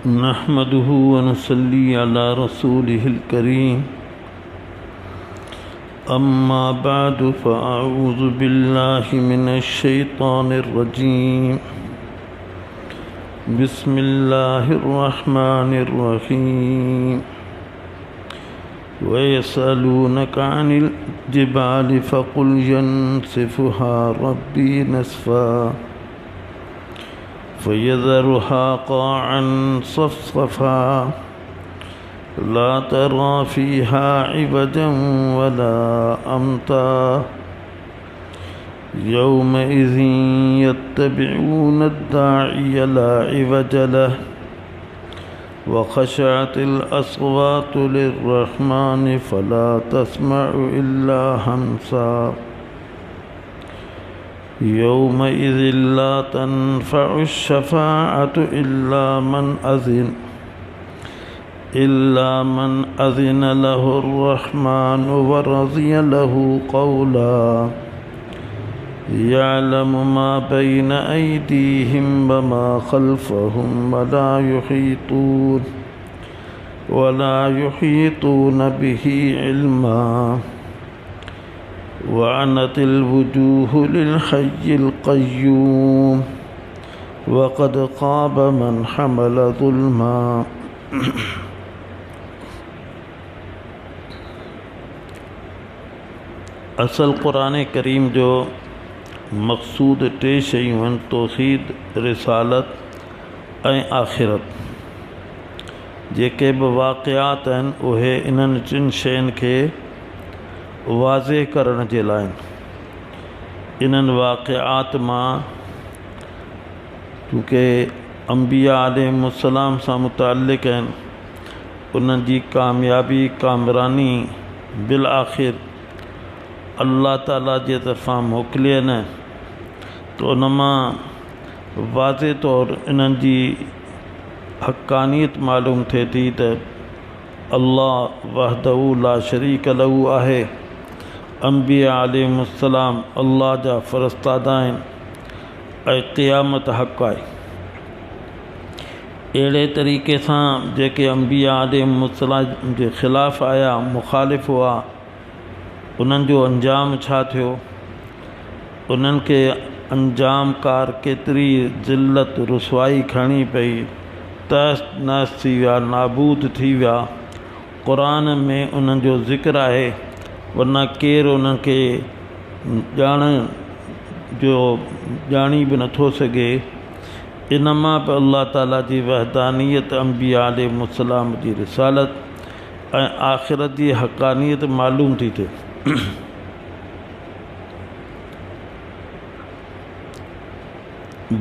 नहमदुहु व नुसल्ली अला रसूलिहिल करीम। अम्मा बादु फ़अऊज़ु बिल्लाहि मिनश शैतानिर रजीम। बिस्मिल्लाहिर रहमानिर रहीम। वयसअलूनका अनिल जिबालि फ़क़ुल यंसिफ़ुहा रब्बी नस्फ़ा फ़यज़रुहा क़ाअन सफ़्सफ़ा ला तरा फ़ीहा इवजन वला अम्ता यौमइज़िन यत्तबिऊन अद्दाइय ला इवज लह व ख़शअतिल अस्वातु लिर्रहमानि फ़ला तस्मअु इल्ला हम्सा यौमइज़िन ला तन्फ़अु श्शफ़ाअतु इल्ला मन अज़िन लहुर्रहमानु व रज़िय लहु क़ौला यअलमु मा बैन अयदीहिम व मा ख़ल्फ़हुम वला युहीतून बिही इल्मा व अनतिल वुजूहु लिल हय्यिल क़य्यूम व क़द ख़ाब मन हमल ज़ुल्मा। असल क़ुरान करीम जो मक़सूद टे शयूं आहिनि: तौहीद, रिसालत ऐं आख़िरत। जेके बि वाक़िआत आहिनि उहे इन्हनि टिनि शयुनि खे वाज़े करण जे लाइ आहिनि। इन्हनि वाक़िआत मां चूँकि अंबिया अलैहिमुस्सलाम सां मुतालिक़ आहिनि, उन्हनि जी कामयाबी कामरानी बिल आख़िर अल्लाह ताला जे तरफ़ां मोकिलियल न, त उन मां वाज़े तौरु इन्हनि जी हक़ानियत मालूम थिए थी त अल्लाह वहदहु ला शरीक लहू आहे। अंबिया अलैहिमुस्सलाम अल्लाह जा फ़रिश्तादा आहिनि ऐं क़ियामत हक़ आहे। अहिड़े तरीक़े सां जेके अंबिया अलैहिमुस्सलाम जे ख़िलाफ़ आया, मुख़ालिफ़ हुआ, उन्हनि जो अंजाम छा थियो? उन्हनि खे अंजाम कार केतिरी ज़िल्लत रुसवाई खणी पई, तहस नहस थी विया, नाबूद थी विया। क़ुरान में उन्हनि जो ज़िक्र आहे, वरना केरु उन्हनि खे ॼाणी बि नथो सघे। इन मां बि अल्लाह ताला जी वहदानियत, अंबिया अलैहिमुस्सलाम जी रिसालत ऐं आख़िरत जी हक़ानियत मालूम थी थिए।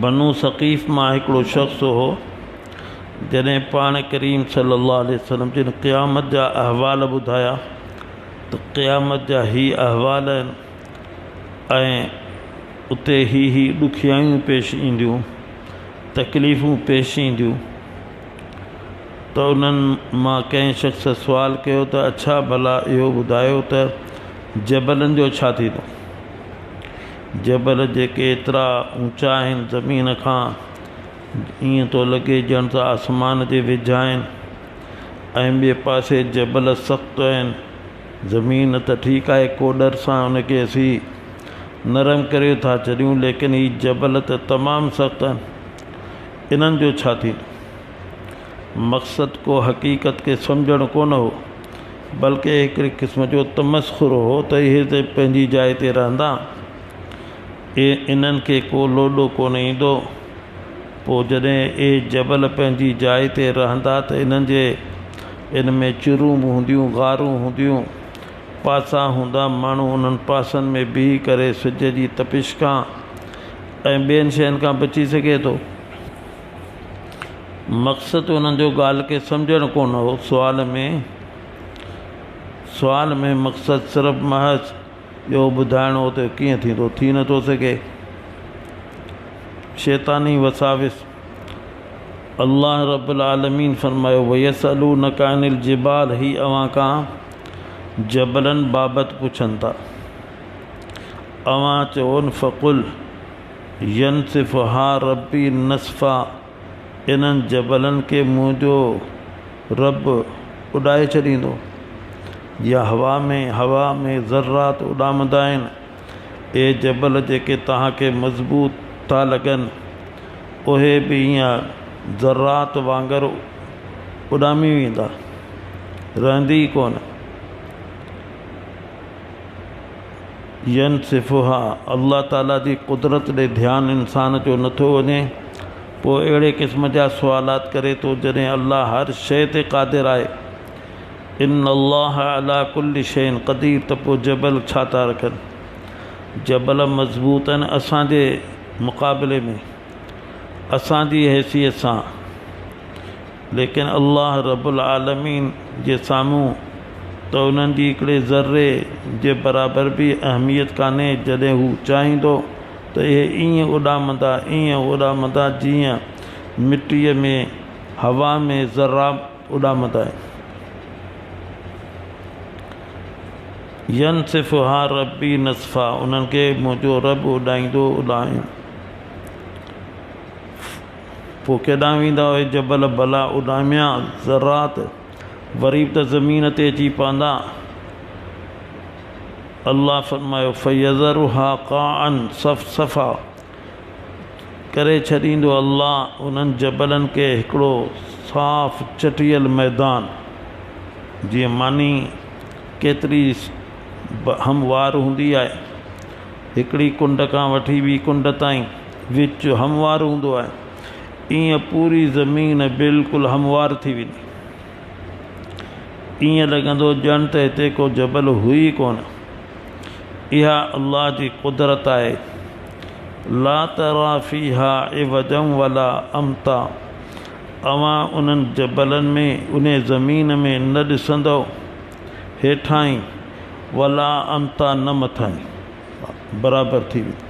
बनु सक़ीफ़ मां हिकिड़ो शख़्स हो, जॾहिं पाण करीम सल्लल्लाहु अलैहि वसल्लम जिन क़यामत जा अहवाल ॿुधाया त क़यामत जा ही अहवाल आहिनि ऐं उते ही ॾुखियाइयूं पेश ईंदियूं, तकलीफ़ूं पेश ईंदियूं। त उन्हनि मां कंहिं शख़्स सुवाल कयो त अच्छा भला इहो ॿुधायो त जबलनि जो छा थींदो? जबल जेके एतिरा ऊचा आहिनि ज़मीन खां, ईअं थो लॻे ॼण त आसमान जे वेझा आहिनि, ऐं ॿिए पासे जबल सख़्तु आहिनि। ज़मीन त ठीकु आहे, कोडर सां उनखे असीं नरम करे था छॾियूं, लेकिन ही जबल त तमामु सख़्तु आहिनि। इन्हनि जो छा थींदो? मक़सदु को हक़ीक़त खे सम्झणु कोन हो, बल्कि हिकिड़े क़िस्म जो तमस्ख़ुर हो त इहे त पंहिंजी जाइ ते रहंदा, इन्हनि खे को लोॾो कोन ईंदो। पोइ जॾहिं इहे जबल पंहिंजी जाइ ते रहंदा त इन में चुरूं हूंदियूं, गारूं हूंदियूं, पासा हूंदा, माण्हू उन्हनि पासनि में बीही करे सिज जी तपिश खां ऐं ॿियनि शयुनि खां बची सघे थो। मक़सदु उन्हनि जो ॻाल्हि खे सम्झणु कोन हो। सुवाल में मक़सदु सिर्फ़ु महज़ इहो ॿुधाइणो हो त कीअं थींदो, थी नथो सघे। शैतानी वसाविस। अल्लाह रब्बुल आलमीन फरमायो, वयसअलूनका अनिल जिबाल, ही अव्हां खां जबलनि बाबति पुछनि था। अव्हां चवोनि फ़क़ुल यंसिफ़ुहा रब्बी नस्फ़ा, इन्हनि जबलनि के मुंहिंजो रब उॾाए छॾींदो। या हवा में ज़र्रात उॾामंदा आहिनि। ए जबल जेके तव्हांखे मज़बूत था लॻनि उहे बि ईअं ज़र्रात वांगुरु उॾामी वेंदा, रहंदी ई कोन। यनसिफ़ुहा, अल्लाह ताला जी कुदरत ॾे ध्यानु इंसान जो नथो वञे, पोइ अहिड़े क़िस्म जा सुवालात करे थो जॾहिं अल्लाह हर शइ ते क़ादिर आहे। इन अल्लाह अला कुल्ली शैइन क़दीर, त पोइ जबल छा था रखनि? जबल मज़बूत आहिनि असांजे मुक़ाबले में, असांजी हैसियत सां, लेकिन अल्लाह रब्बुल आलमीन जे साम्हूं त उन्हनि जी हिकिड़े ज़र्रे जे बराबरि बि अहमियत कान्हे। जॾहिं हू चाहींदो त इहे ईअं उॾामंदा जीअं मिटीअ में हवा में ज़र्रा उॾामंदा आहिनि। यनसिफ़ुहा रब्बी नसफ़ा, उन्हनि खे मुंहिंजो रब उॾाईंदो उॾाए। पोइ केॾांहुं वेंदा हुए जबल? भला उॾामिया ज़रात, वरी त ज़मीन ते अची पवंदा। अल्लाह फरमायो फ़यज़रुहा क़ाअन सफ़सफ़ा, करे छॾींदो अल्लाह उन्हनि जबलनि खे हिकिड़ो साफ़ चटियल मैदान, जीअं मानी केतिरी हमवार हूंदी आहे, हिकिड़ी कुंड खां वठी ॿी कुंड ताईं विच हमवार हूंदो आहे, ईअं पूरी ज़मीन बिल्कुलु हमवार थी वेंदी। ईअं लॻंदो ॼण त हिते को जबल हुई कोन। इहा अल्लाह जी कुदरत आहे। ला तरा फ़ीहा इवजम वला अमता, अवां उन्हनि जबलनि में उन ज़मीन में न ॾिसंदव हेठां वला अमता, न मथां, बराबरि थी वेंदी।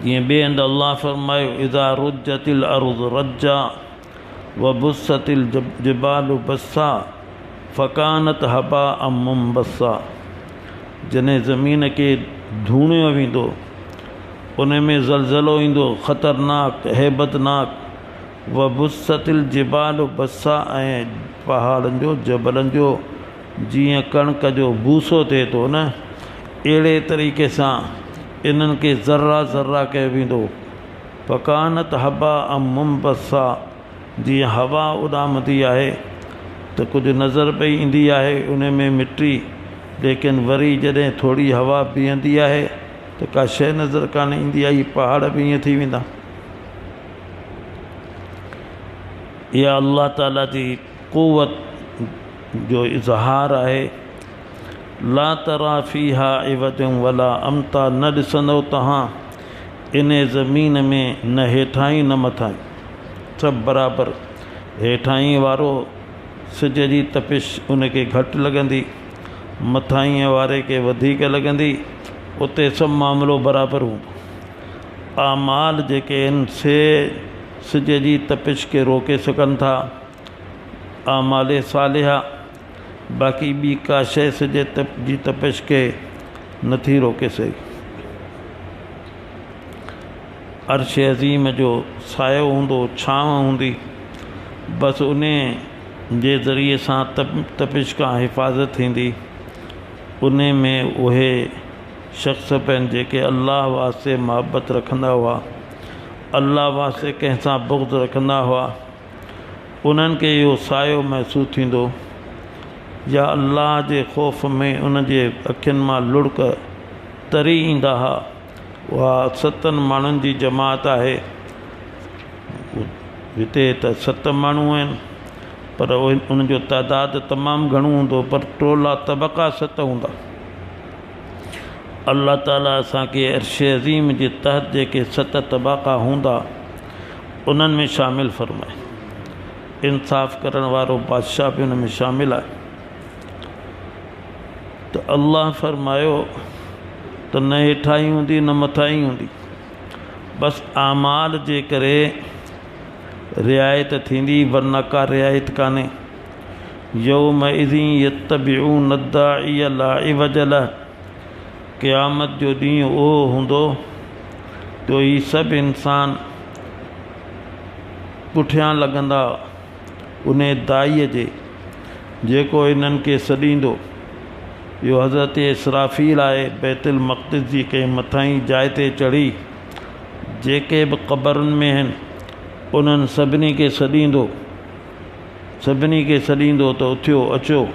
जीअं ॿिए हंधि अल्लाह फरमायो इज़ा रुज्जतिल अर्ज़ु रज्जा व बुस्सतिल जिबालु बस्सा फ़कानत हबाअम मुंबस्सा, जॾहिं ज़मीन खे धूणियो वेंदो, उन में ज़लज़लो ईंदो ख़तरनाक हैबतनाक। व बुस्सतिल जिबालु बस्सा, ऐं पहाड़नि जो जबलनि जो जीअं कणिक जो भूसो थिए थो न, अहिड़े तरीक़े सां इन्हनि खे ज़र्रा ज़र्रा कयो वेंदो। फ़कानत हबाअम मुंबस्सा, जीअं हवा उॾामंदी आहे त कुझु नज़र पई ईंदी आहे उन में मिटी, लेकिन वरी जॾहिं थोरी हवा बीहंदी आहे त का शइ नज़र कान ईंदी आहे। पहाड़ बि ईअं थी वेंदा। इहा अल्लाह ताला जी क़ुवत जो इज़हार आहे। ला तरा फ़ीहा इवजम वला अमता, न ॾिसंदव तव्हां इन ज़मीन में न हेठां न मथां, सभु बराबरि। हेठां वारो सिज जी तपिश उनखे घटि लॻंदी, मथां वारे खे वधीक लॻंदी, उते सभु मामिलो बराबरि हूंदो। आमाल जेके आहिनि से सिज जी तपिश खे रोके सघनि था, आमाल सालिहा, बाक़ी ॿी का शइ सिज जी तपिश खे नथी रोके सघे। अर्श अज़ीम जो सायो हूंदो, छांव हूंदी, बसि उन जे ज़रिए सां तपिश खां हिफ़ाज़त थींदी। उन में उहे शख़्स पिन जेके अल्लाह वास्ते मुहबत रखंदा हुआ, अल्लाह वास्ते कंहिंसां बुग़्ज़ रखंदा हुआ, उन्हनि खे इहो सायो महसूसु थींदो। या अल्लाह जे ख़ौफ़ में उन जे अखियुनि मां लुड़क तरी ईंदा हुआ। उहा 7 माण्हुनि जी जमात आहे। हिते त 7 माण्हू आहिनि, पर उनजो तइदादु तमामु घणो हूंदो, पर टोला तबक़ा 7 हूंदा। अल्लाह ताला असांखे अर्श अज़ीम जे तहत जेके 7 तबक़ा हूंदा उन्हनि में शामिलु फ़रमाए। इंसाफ़ करण वारो बादशाह बि उन में शामिलु आहे। त अल्लाह फरमायो त न हेठां हूंदी न मथां हूंदी, बसि आमाल जे करे रिआयत थींदी, वरना का रिआयत कान्हे। यौम इज़िन यत्तबिऊन दाइय ला इवज लह, क़यामत जो ॾींहुं उहो हूंदो तो ही सभु इंसान पुठियां लॻंदा उन दाईअ जे जेको इन्हनि खे सॾींदो। इहो हज़रत इसराफ़ील आहे, बैतुल मक़दिस जी कंहिं मथां जाइ ते चढ़ी जेके बि क़बरुनि में आहिनि उन्हनि सभिनी खे सॾींदो त उथियो अचो,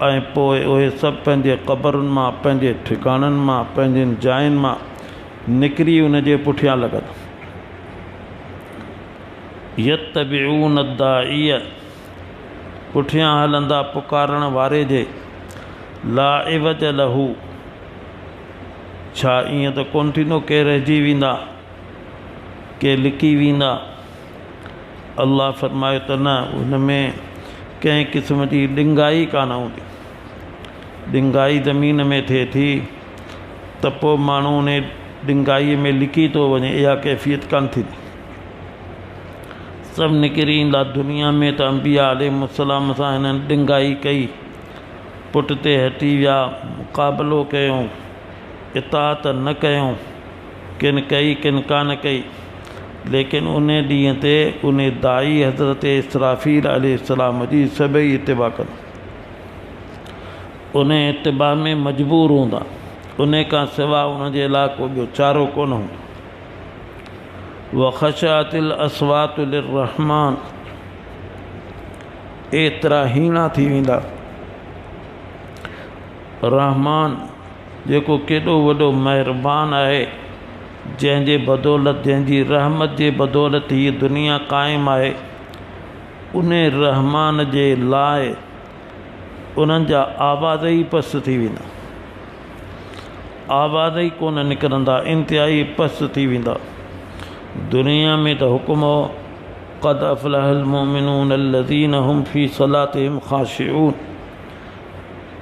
ऐं पोइ उहे सभु पंहिंजे क़बरुनि मां, पंहिंजे ठिकाणनि मां, पंहिंजनि जायुनि मां निकिरी उन जे पुठियां लॻंदा। यत्तबिऊन दाईअ, पुठियां हलंदा पुकारण वारे जे। ला इवज लहू, छा ईअं त कोन थींदो के रहिजी वेंदा, के लिकी वेंदा। अल्लाह फरमायो त न, उन में कंहिं क़िस्म जी ॾिंगाई कान हूंदी। ॾिंगाई ज़मीन में थिए थी त पोइ माण्हू उन ॾिंगाईअ में लिकी थो वञे, इहा कैफ़ियत कान थींदी। सभु निकिरी ईंदा दुनिया में त अंबिया अलैहिस्सलाम सां हिननि ॾिंगाई कई, पुट ते हटी विया, मुक़ाबिलो कयूं, इताअत न कयूं, किन कई किन कान कई। लेकिन उन ॾींहं ते उन दाई हज़रत इसराफ़ील अलैहिस्सलाम जी सभई इतिबा कनि, उन इतिबा में मजबूर हूंदा, उन खां सवाइ उन जे लाइ को ॿियो चारो कोन हूंदो। वख़शातिल अस्वातु लिर्रहमान, एतिरा हीणा थी वेंदा रहमान जेको केॾो वॾो महिरबान आहे, जंहिंजे बदौलत, जंहिंजी रहमत जे बदौलत हीअ दुनिया क़ाइमु आहे। उन रहमान जे लाइ उन्हनि जा आवाज़ ई पस्त थी वेंदा, आवाज़ ई कोन निकिरंदा, इंतिहाई पस्त थी वेंदा। दुनिया में त हुकुम हो क़द अफ़लहल मोमिनून अल्लज़ीन हुम फ़ी सलातिहिम ख़ाशिऊन,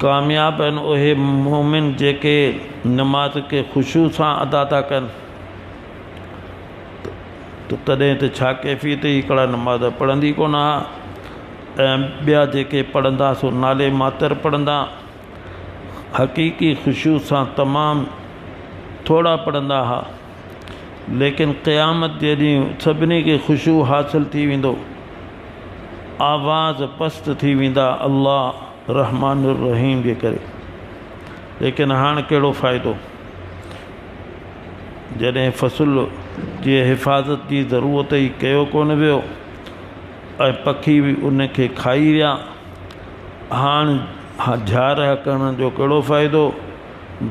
कामयाब आहिनि उहे मोमिन जेके नमाज के ख़ुशू सां अदा था कनि। त तॾहिं त छा कैफ़ियत, हिकिड़ा नमाज़ पढ़ंदी कोन हा, ऐं ॿिया जेके पढ़ंदा सो नाले मातर पढ़ंदा, हक़ीक़ी ख़ुशू सां तमामु थोरा पढ़ंदा हा। लेकिन क़यामत जे ॾींहुं सभिनी खे ख़ुशू हासिल थी वेंदो, आवाज़ पस्त थी वेंदा अल्लाह रहमान रहीम जे करे। लेकिन हाणे कहिड़ो फ़ाइदो, जॾहिं फ़सुल जी हिफ़ाज़त जी ज़रूरत ई कयो कोन वियो ऐं पखी बि उन खे खाई विया, हाणे झार करण जो कहिड़ो फ़ाइदो,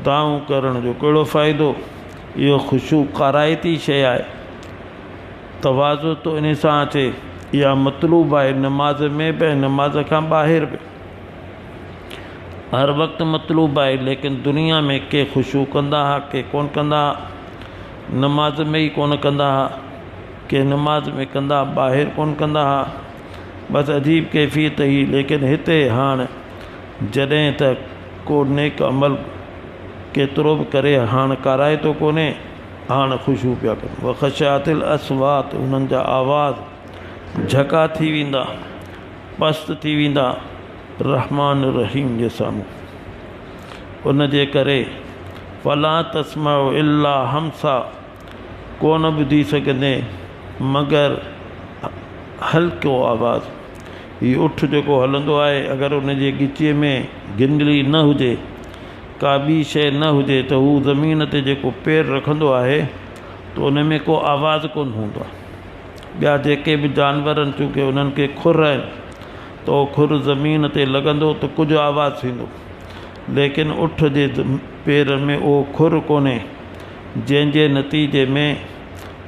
दाऊं करण जो कहिड़ो फ़ाइदो। इहो ख़ुशू काराइती शइ आहे, तवाज़ो तो इन सां अचे, इहा मतलूब आहे नमाज़ में बि, नमाज़ खां ॿाहिरि बि हर वक़्तु मतलूब आहे। लेकिन दुनिया में के ख़ुशू कंदा हुआ, के कोन कंदा हुआ, नमाज़ में ई कोन कंदा हुआ, के नमाज़ में कंदा, ॿाहिरि कोन कंदा हुआ, बसि अजीब कैफ़ियत हुई। लेकिन हिते हाणे जॾहिं त को नेक अमल केतिरो बि करे हाणे काराए थो कोन्हे, हाणे ख़ुशू पिया कनि। वख़शातिल अस्वात, उन्हनि जा आवाज़ झका थी वेंदा, पस्त थी वेंदा रहमान रहीम जे साम्हूं। उन जे करे फला तस्मउ इल्ला हमसा, कोन ॿुधी सघंदे मगर हल्को आवाज़। हीउ उठ जेको हलंदो आहे, अगरि उन जे ॻिचीअ में गिंडली न हुजे, का ॿी शइ न हुजे, त हू ज़मीन ते जेको पेर रखंदो आहे त उन में को आवाज़ कोन हूंदो आहे। ॿिया जेके बि जानवर आहिनि, चूंकि उन्हनि खे खुर आहिनि, त उहो खुर ज़मीन ते लॻंदो त कुझु आवाज़ थींदो। लेकिन उठ जे पेर में उहो खुर कोन्हे, जंहिंजे नतीजे में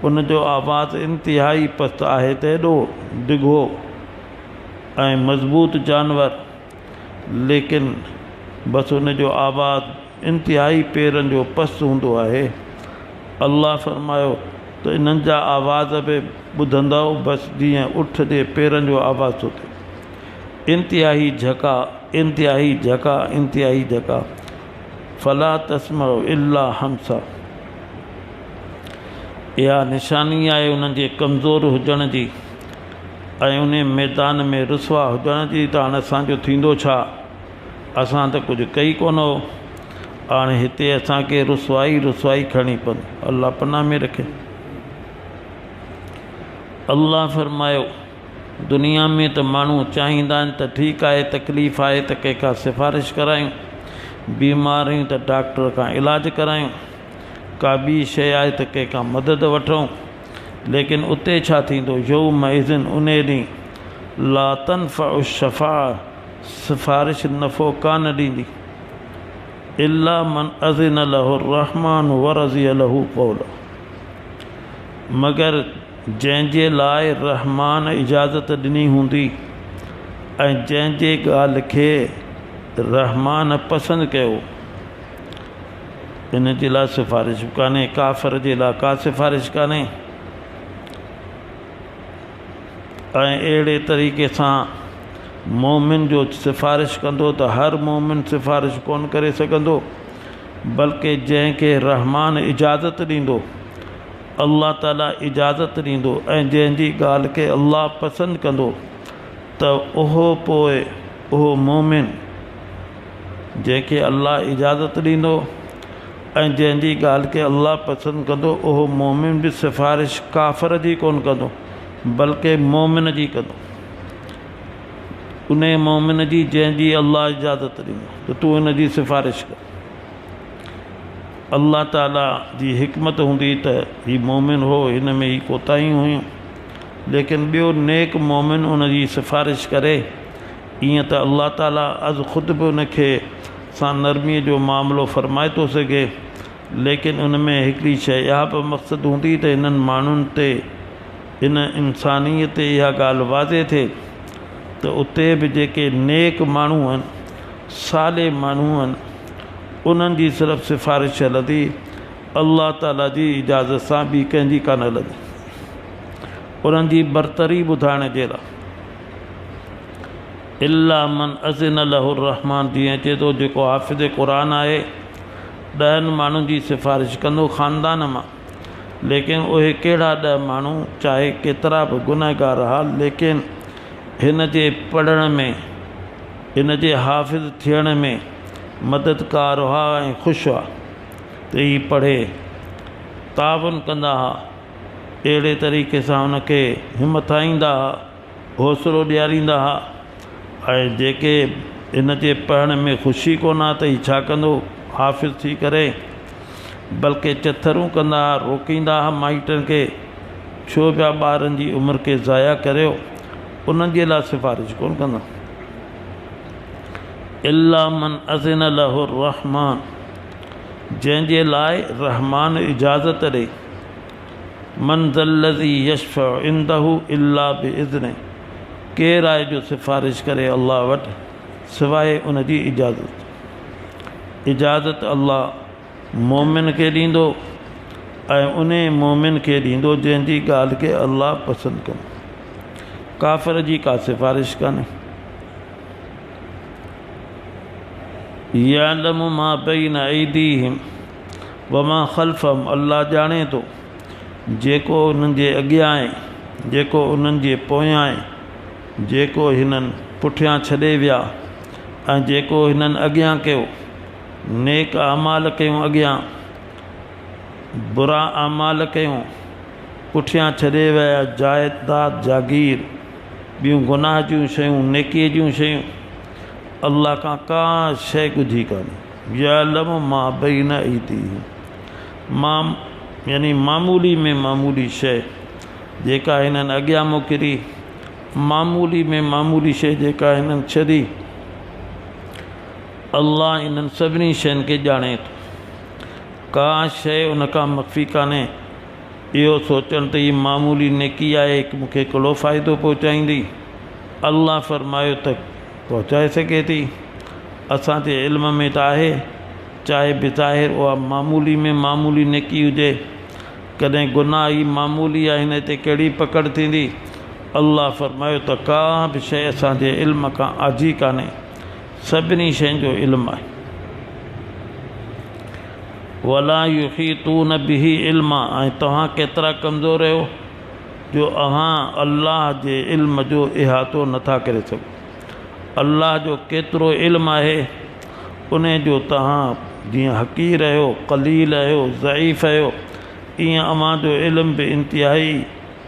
उन जो आवाज़ इंतिहाई पस्त आहे। त एॾो डिघो ऐं मज़बूत जानवर, लेकिन बसि उन जो आवाज़ इंतिहाई पेरनि जो पस्त हूंदो आहे। अल्लाह फरमायो त इन्हनि जा आवाज़ बि ॿुधंदव बसि जीअं उठ जे पेरनि जो आवाज़ थो थिए, इंतिहाई झका, इंतिहाई झका, इंतिहाई झका। फला तस्मउ इल्ला हमसा, इहा निशानी आहे उन्हनि जे कमज़ोर हुजण जी ऐं उन मैदान में रुसवा हुजण जी। त हाणे असांजो थींदो छा, असां त कुझु कई कोन हो, हाणे हिते असांखे रुसवाई खणी पवंदी। अल्लाह पनाह में रखे। अल्लाह फरमायो दुनिया में त माण्हू चाहींदा आहिनि त ठीकु आहे तकलीफ़ आहे त कंहिंखां सिफ़ारिश करायूं, बीमार आहियूं त डॉक्टर खां इलाज करायूं, का ॿी शइ आहे त कंहिंखां मदद वठूं, लेकिन उते छा थींदो? यौम इज़िन उन ॾींहुं ला तनफ़उ शफ़ा सिफ़ारिश नफ़ो कान ॾींदी इल्ला मन अज़िन लहु रहमान वरज़िय लहू क़ौला, मगर जंहिंजे लाइ रहमान इजाज़त ॾिनी हूंदी ऐं जंहिंजे ॻाल्हि खे रहमान पसंदि कयो, इन जे लाइ सिफ़ारिश कान्हे। काफ़िर जे लाइ का सिफ़ारिश कान्हे। ऐं अहिड़े तरीक़े सां मोमिन जो सिफ़ारिश कंदो त हर मोमिन सिफ़ारिश कोन करे सघंदो, बल्कि जंहिंखे रहमान इजाज़त ॾींदो, अल्लाह ताला इजाज़त ॾींदो ऐं जंहिंजी ॻाल्हि खे अल्लाह पसंदि कंदो त उहो मोमिन जंहिंखे अल्लाह इजाज़त ॾींदो ऐं जंहिंजी ॻाल्हि खे अल्लाह पसंदि कंदो, उहो मोमिन बि सिफ़ारिश काफ़िर जी कोन कंदो, बल्कि मोमिन जी कंदो। उन मोमिन जी जंहिंजी अल्लाह इजाज़त ॾींदो त तूं इन जी सिफ़ारिश कर। अल्लाह ताला जी हिकमत हूंदी त ही मोमिन हो, हिन में ही कोताहियूं हुयूं, लेकिन ॿियो नेक मोमिन उन जी सिफ़ारिश करे, ईअं त अल्लाह ताला अज़ ख़ुदि बि उनखे सां नरमीअ जो मामिलो फ़रमाए थो सघे, लेकिन उन में हिकिड़ी शइ इहा बि मक़सदु हूंदी त इन्हनि माण्हुनि ते, इन इंसानियत ते इहा ॻाल्हि वाज़े थिए त उते बि जेके नेक माण्हू आहिनि, साले माण्हू आहिनि, उन्हनि जी सिर्फ़ु सिफ़ारिश हलंदी, अल्लाह ताला जी इजाज़त सां ॿी कंहिंजी कान हलंदी। उन्हनि जी बरतरी ॿुधाइण जे लाइ इल्ला मन अज़िन लहु रहमान, जीअं चए थो जेको हाफ़िज़ क़ुरान आहे 10 माण्हुनि जी सिफ़ारिश कंदो ख़ानदान मां, लेकिन उहे कहिड़ा 10 माण्हू, चाहे केतिरा बि गुनहगार हा, लेकिन हिन जे पढ़ण में, हिन जे हाफ़िज़ थियण में मददगार हुआ ऐं ख़ुशि हुआ त ही पढ़े, तावन कंदा हुआ, अहिड़े तरीक़े सां हुनखे हिमथाईंदा हुआ, हौसलो ॾियारींदा हुआ। ऐं जेके हिन जे पढ़ण में ख़ुशी कोन आहे त ही छा कंदो हाफ़िज़ थी करे, बल्कि चथरूं कंदा हुआ, रोकींदा हुआ माइटनि खे, छो पिया ॿारनि जी उमिरि खे ज़ाया करियो, उन्हनि जे लाइ सिफ़ारिश कोन कंदा। इल्ला मन अज़िन लहु रहमान, जंहिंजे लाइ रहमान इजाज़त ॾे, मन ज़ल्लज़ी यशफ़उ इंदहु इल्ला बिइज़्निहि, केरु आहे जो सिफ़ारिश करे अल्लाह वटि सवाइ उन जी इजाज़त। इजाज़त अल्लाह मोमिन खे ॾींदो ऐं उन मोमिन खे ॾींदो जंहिंजी ॻाल्हि खे अल्लाह पसंदि कंदो। काफ़िर जी का सिफ़ारिश कान्हे। यालमु मा बैन ऐदीहिम व मा ख़ल्फ़हुम, अल्लाह ॼाणे थो जेको उन्हनि जे अॻियां आहे, जेको उन्हनि जे पोयां आहे, जेको हिननि पुठियां छॾे विया ऐं जेको हिननि अॻियां कयो, नेक अमाल कयूं अॻियां, बुरा अमाल कयूं पुठियां छॾे विया, जाइदाद जागीर, ॿियूं गुनाह जूं शयूं, नेकीअ जूं शयूं, अल्लाह खां का शइ ॻुझी कान्हे। यालमु मा बैन ऐदीहिम, यानी मामूली में मामूली शइ जेका हिननि अॻियां मोकिली, मामूली में मामूली शइ जेका हिननि छॾी, अल्लाह इन्हनि सभिनी शयुनि खे ॼाणे थो, का शइ उनखां मख़फ़ी कान्हे। इहो सोचण त हीअ मामूली नेकी आहे, मूंखे कहिड़ो फ़ाइदो पहुचाईंदी, अल्लाह फ़रमायो त पहुचाए सघे थी। असांजे इल्म में त आहे, चाहे बिज़ाहिर उहा मामूली में मामूली नेकी हुजे, कॾहिं गुनाह ई मामूली आहे, हिन ते कहिड़ी पकड़ थींदी। अल्लाह फ़रमायो त का बि शइ असांजे इल्म खां आजी कान्हे, सभिनी शयुनि जो इल्मु आहे। वला युहीतून बिही इल्मा, ऐं तव्हां केतिरा कमज़ोर आहियो जो अल्लाह जे इल्म जो इहातो नथा करे सघो। अल्लाह जो केतिरो इल्मु आहे उन जो तव्हां जीअं हक़ीर आहियो, क़लील आहियो, ज़ईफ़ आहियो, ईअं अव्हां जो इल्मु बि इंतिहाई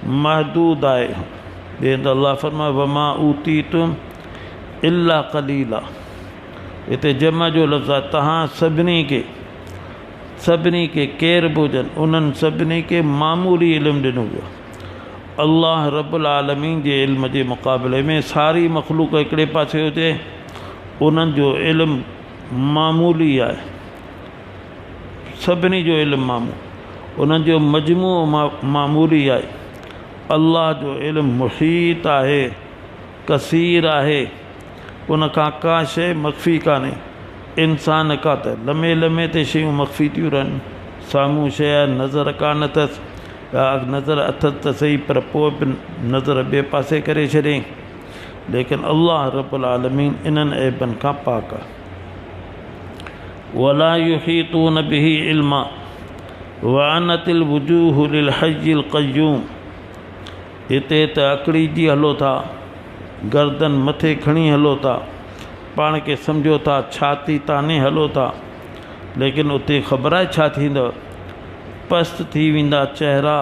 महदूद आहे। ॿिए हंधि अल्लाह फरमाए वमा ऊतीतुम इल्ला क़लीला। हिते जमा जो लफ़्ज़ आहे, तव्हां सभिनी खे केर बि हुजनि उन्हनि सभिनी खे मामूली इल्मु ॾिनो वियो। अल्लाह रब्बुल आलमीन जे इल्म जे मुक़ाबले में सारी मख़लूक़ हिकिड़े पासे हुजे, उन्हनि जो इल्मु मामूली आहे। सभिनी जो इल्मु उन्हनि जो मजमू मामूली आहे। अल्लाह जो इल्मु मुहीत आहे, कसीर आहे, उन खां का शइ मख़फ़ी कान्हे। इंसान का त लमे लमे ते शयूं मख़फ़ी थियूं रहनि, साम्हूं शइ नज़र कान अथसि, या नज़र अथसि त सही पर पोइ बि नज़र ॿिए पासे करे छॾे। लेकिन अल्लाह रब्बुल आलमीन इन्हनि ऐबनि खां पाक आहे। वला युहीतून बिही इल्मा वअनतिल वुजूह लिल हय्यिल क़य्यूम। हिते त अकड़ीजी हलो था, गर्दन मथे खणी हलो था, पाण खे सम्झो था छाती ताने हलो था, लेकिन उते ख़बर आहे छा थींदव? पस्त थी वेंदा चेहरा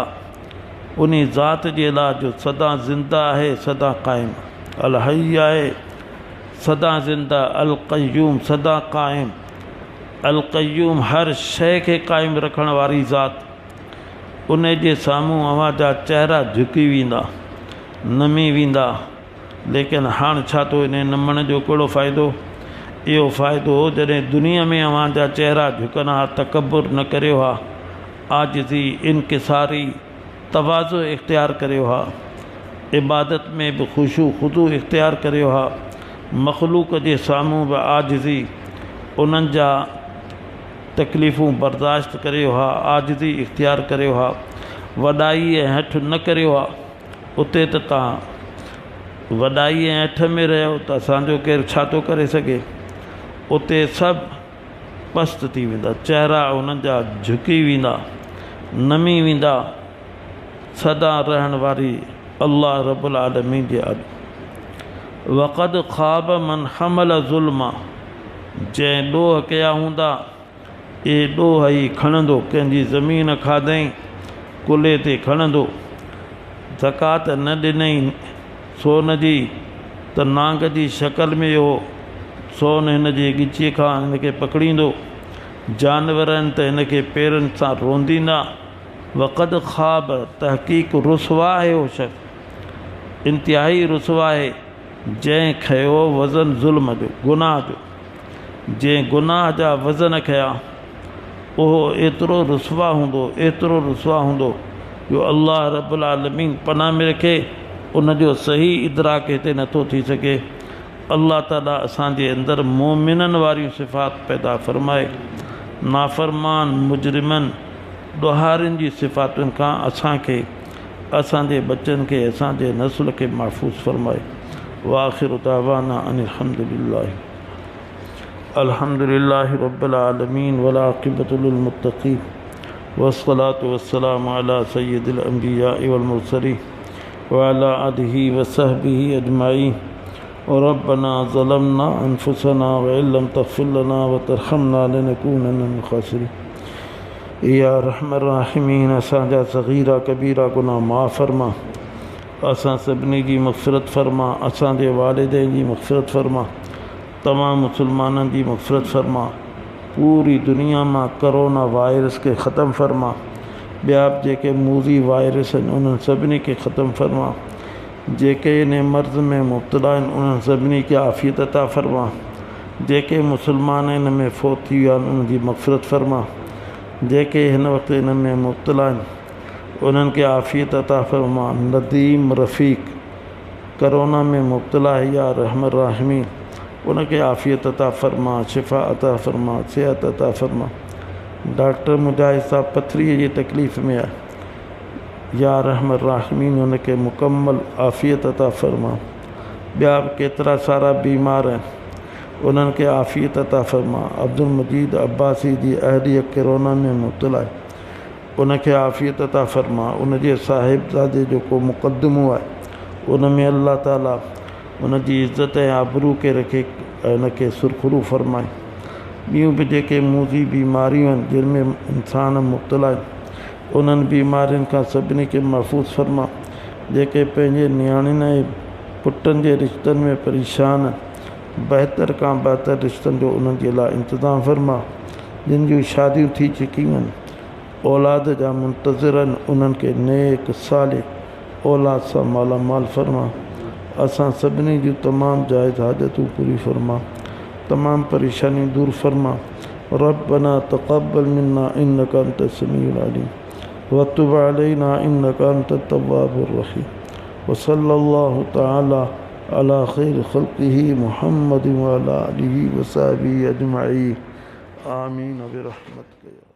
उन ज़ात जे लाइ जो सदा ज़िंदा आहे, सदा क़ाइम। अल हय्य आहे, सदा ज़िंदा। अल क़य्यूम, सदा क़ाइम। अल क़य्यूम, हर शइ खे क़ाइम रखण वारी ज़ात। उन जे साम्हूं अव्हां जा चेहरा झुकी वेंदा, नमी वेंदा। लेकिन हाणे छा थो इन नमण जो कहिड़ो फ़ाइदो? इहो फ़ाइदो जॾहिं दुनिया में अव्हां जा चेहरा झुकनि हा, तकबुर न करियो हा, आजिज़ी इनकिसारी तवाज़ो इख़्तियार करियो हा, इबादत में बि ख़ुशू ख़ुदू इख़्तियार करियो हा, मख़लूक़ जे साम्हूं बि आजिज़ी उन्हनि जा तकलीफ़ूं बर्दाश्त करियो हा, आजिज़ी इख़्तियार करियो हा, वॾाई ऐं हेठि न करियो हा। उते त तव्हां वॾाई ऐं हेठि में रहियो त असांजो केरु छा थो करे सघे? उते सभु पस्त थी वेंदा, चेहरा उन्हनि जा झुकी वेंदा, नमी वेंदा। सदा रहण वारी अल्लाह रब्बुल आलमीन जे अॾु। वक़द ख़ाब मन हमल ज़ुल्मा। जंहिं ॾोह कया हूंदा, ए ॾोह ई खणंदो। कंहिंजी ज़मीन खाधई, कुल्हे ते खणंदो। ज़कात न ॾिनई सोन जी, त नांग जी शक्ल में इहो सोन हिन जे ॻिचीअ खां हिन खे पकड़ींदो। जानवर आहिनि त हिन खे पेरनि सां रोंदींदा। वक़द ख़ाब, तहक़ीक़ रुसवा आहे उहो शख़्स, इंतिहाई रुसवा आहे जंहिं खयो वज़न ज़ुल्म जो, गुनाह जो। जंहिं गुनाह जा वज़न खया उहो एतिरो रुसवा हूंदो, एतिरो रुसवा हूंदो जो अल्लाह रब्बुल आलमीन पनाह में रखे। उनजो सही इदराक हिते नथो थी सघे। अल्लाह ताला असांजे अंदरि मोमिननि वारियूं सिफ़ात पैदा फ़रमाए, नाफ़रमान मुजरिमनि ॾोहारियुनि जी सिफ़ातुनि खां असांखे, असांजे बच्चनि खे, असांजे नस्ल खे महफ़ूज़ फ़रमाए। वाखिरु दावाना अनिल हम्दुलिल्लाहि रब्बिल आलमीन वल आक़िबतु लिल मुत्तक़ीन वस्सलातु वस्सलामु अला सय्यिदिल अंबियाइ वल मुरसलीन व अला आलिहि व सहबिहि अजमाईन। रब्बना ज़लमना अनफुसना व इल्लम तग़फिर लना व तरहमना लनकूनन्ना मिनल ख़ासिरीन। या रहमर राहिमीन, असांजा सग़ीरा कबीरा गुनाह माफ़ फरमा, असां सभिनी जी मग़फ़िरत फरमा, असांजे वालिदैन जी मग़फ़िरत फरमा, तमाम मुसलमाननि जी मग़फ़िरत फरमा। पूरी दुनिया मां करोना वायरस खे ख़त्म फरमा। ॿिया बि जेके मूज़ी वायरस आहिनि उन्हनि सभिनी खे ख़त्म फरमा। जेके इन मर्ज़ में मुब्तला आहिनि उन्हनि सभिनी खे आफ़ियत अता फरमा। जेके मुसलमान इन में फ़ौत थी विया आहिनि उन्हनि जी मग़फ़िरत फरमा। जेके हिन वक़्तु इन में मुब्तला आहिनि उन्हनि खे आफ़ियत अता फरमा। नदीम रफ़ीक करोना में मुब्तला है, या रहमर राहिमीन उनखे आफ़ियत अता फरमा, शिफ़ा अता फरमा, सेहत अता फरमा। डॉक्टर मुजाहिद साहब पथरीअ जी तकलीफ़ में आहे, या रहमर राहिमीन उनखे मुकम्मल आफ़ियत अता फरमा। ॿिया बि केतिरा सारा बीमार आहिनि उन्हनि खे आफ़ियत अता फरमा। अब्दुल मजीद अब्बासी जी अहलिय कोरोना में मुब्तला आहे, उनखे आफ़ियत अता फरमा। उनजे साहिबज़ादे जो को मुक़दमो आहे उन में अल्लाह ताला उनजी इज़्ज़त ऐं आबरू खे रखे उनखे सुरख़ुरू फ़रमाए। ॿियूं बि जेके मूज़ी बीमारियूं आहिनि जिन में इंसान मुब्तला आहिनि उन्हनि बीमारियुनि खां सभिनी खे महफ़ूज़ फरमा। जेके पंहिंजे नियाणियुनि ऐं पुटनि जे रिश्तनि में परेशान, बहितर खां बहितर रिश्तनि जो उन्हनि जे लाइ इंतज़ाम फरमा। जिन जूं शादियूं थी चुकियूं आहिनि, औलाद जा मुंतज़िर आहिनि, उन्हनि खे नेक सालिह औलाद सां मालामाल फरमा। असां सभिनी जूं तमामु जाइज़ हाजतूं पूरी फरमा, तमामु परेशानियूं दूर फरमा। रब्बना तक़ब्बल मिन्ना इन्नका अंतस समीउल अलीम व तुब अलैना इन्नका अंतत तव्वाबुर रहीम। व सल्लल्लाहु तआला अला खैर खल्क़िही मुहम्मद व अला आलिही व सहबिही अजमईन। आमीन बिरहमतिक।